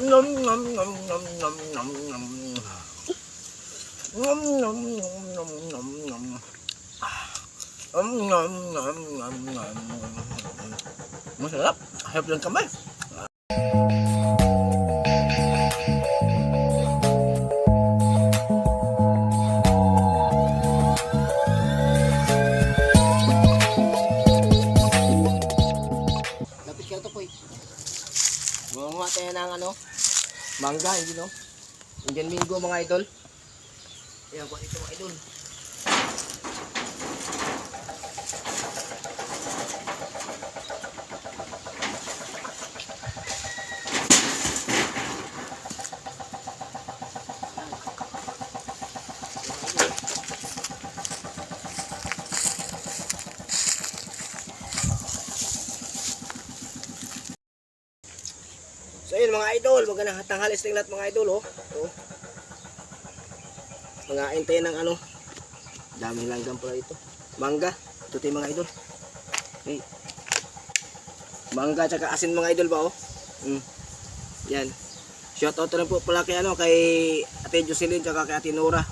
Nom nom nom nom nom nom nom. Nom nom nom nom nom nom. Nom nom nom nom nom. Masarap. Harap ng kamay. Lapit ka ito po eh. Gumawa tayo ng ano, mangga, hindi no? Indian Mingo mga idol. Ayan po ito mga idol. So yun mga idol, magandang tanghalis ng lahat mga idol oh. So, mangain tayo ng ano, daming langgam pala ito. Mangga, ito tayo mga idol. Okay. Mangga tsaka asin mga idol ba oh. Yan. Shout out na po pala kay ano, kay Ate Jocelyn tsaka kay Ate Nora.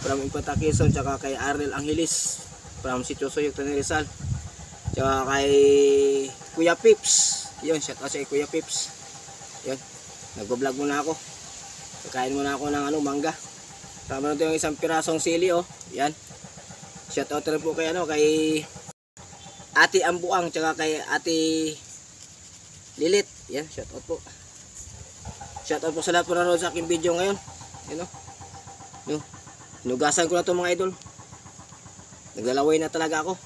From Impata Quezon tsaka kay Arnel Angelis from Sitio Soyog Tanay Rizal. Tsaka kay Kuya Pips. Yun, shout out sa Kuya Pips. Yan, nagbo-vlog muna ako. Kakain muna ako ng ano, mangga. Tama na ito yung isang pirasong sili oh. Yan. Shout out rin po kay ano, kay Ate Ambuang tsaka kay Ate Lilit. Yan, shout out po. Shout out po sa lahat po nanonood sa aking video ngayon. Yan oh. Yung hinugasan ko na ito mga idol. Naglalaway na talaga ako.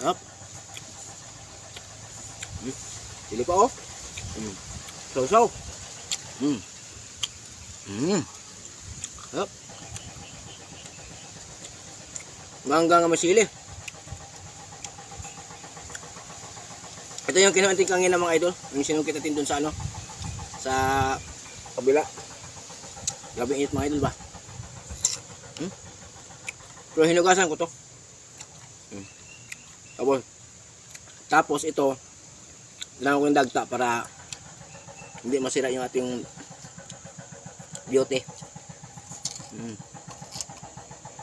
Up. Sili pa oh. Saw-saw. Up. Mangga nga masili. Ito yung kinuanting kangin ng mga idol. Yung sinukit natin dun sa ano, sa kabila. Grabe init mga idol ba. Pero hinugasan ko to. Tapos ito, kailangan ko yung dagta para hindi masira yung ating beauty.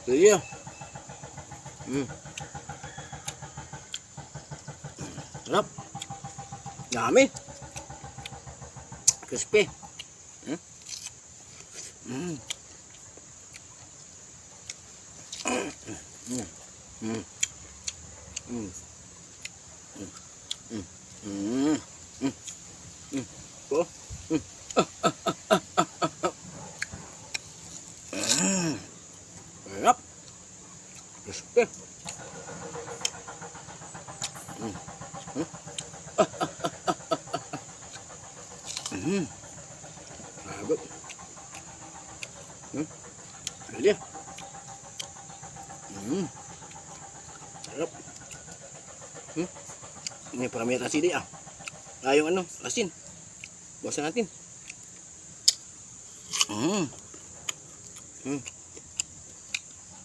So yeah. Sarap. Dami. Crispy. Oh. Sarap. Crispy. Agad. Alya. Sarap. Ini parami at asidi ah. Yung ano, asin. Bawasan natin.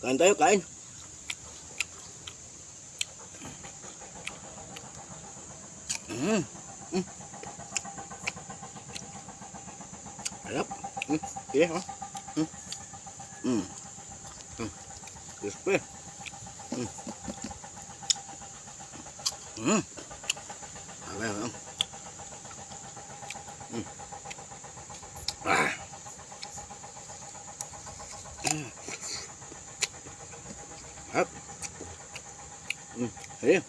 Kain tayo, kain. Sarap. Sige, ha? Crispy. Ayan.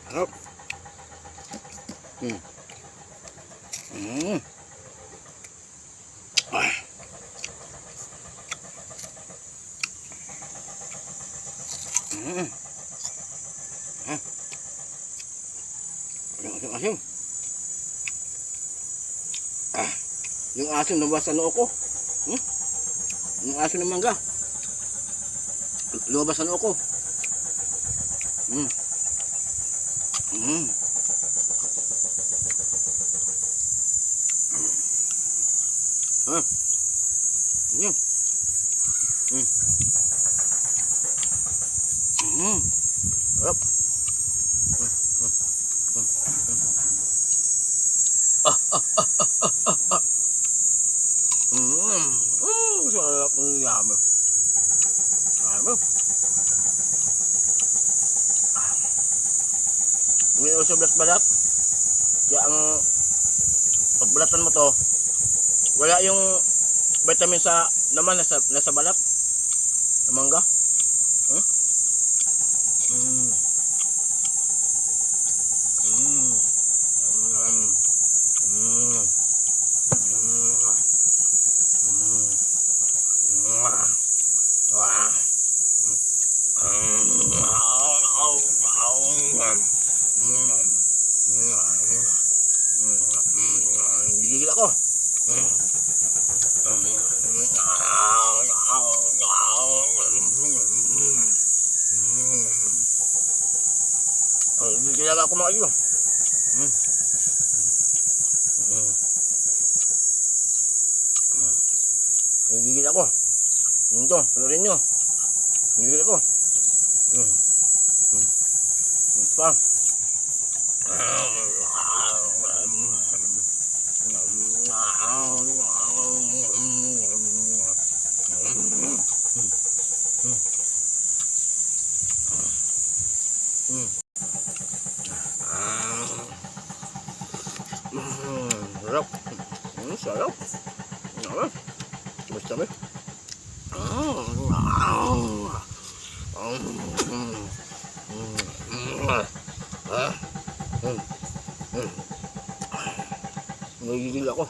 Hap. Ayan. Hap. Asim. Yung asim lumabas sa noo ko. Yung asim ng mangga lumabas sa noo ko. Yan. Sarap. Sarap ng yaman. Yaman. Hindi na sa balat-balat. Kaya ang pagbalatan mo to, wala yung vitamin sa naman nasa balat. Na mangga. Hmm? Mm. Mm. Mm. Gigil ako. Gigil ako mga iyo. Gigil ako. Ito, panorin nyo. Gigil ako. Ito pa. Sarap. Sarap. Basta ba? Nagigil ako.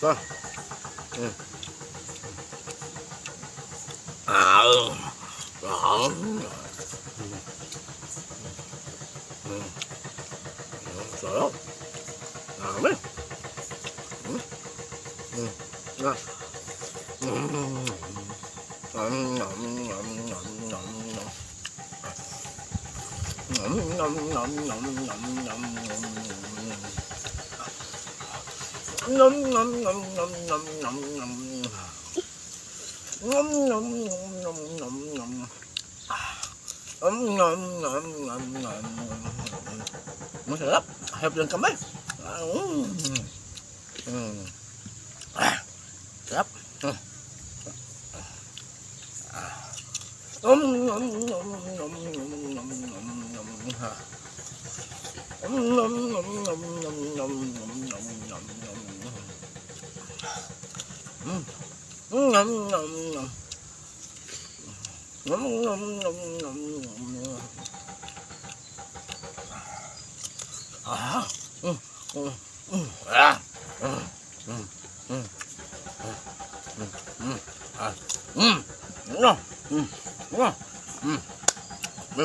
Sarap. Dami. Masarap. Harap lang kamay. Sarap.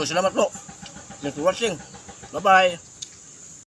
Salamat po. Thanks for watching. Bye-bye.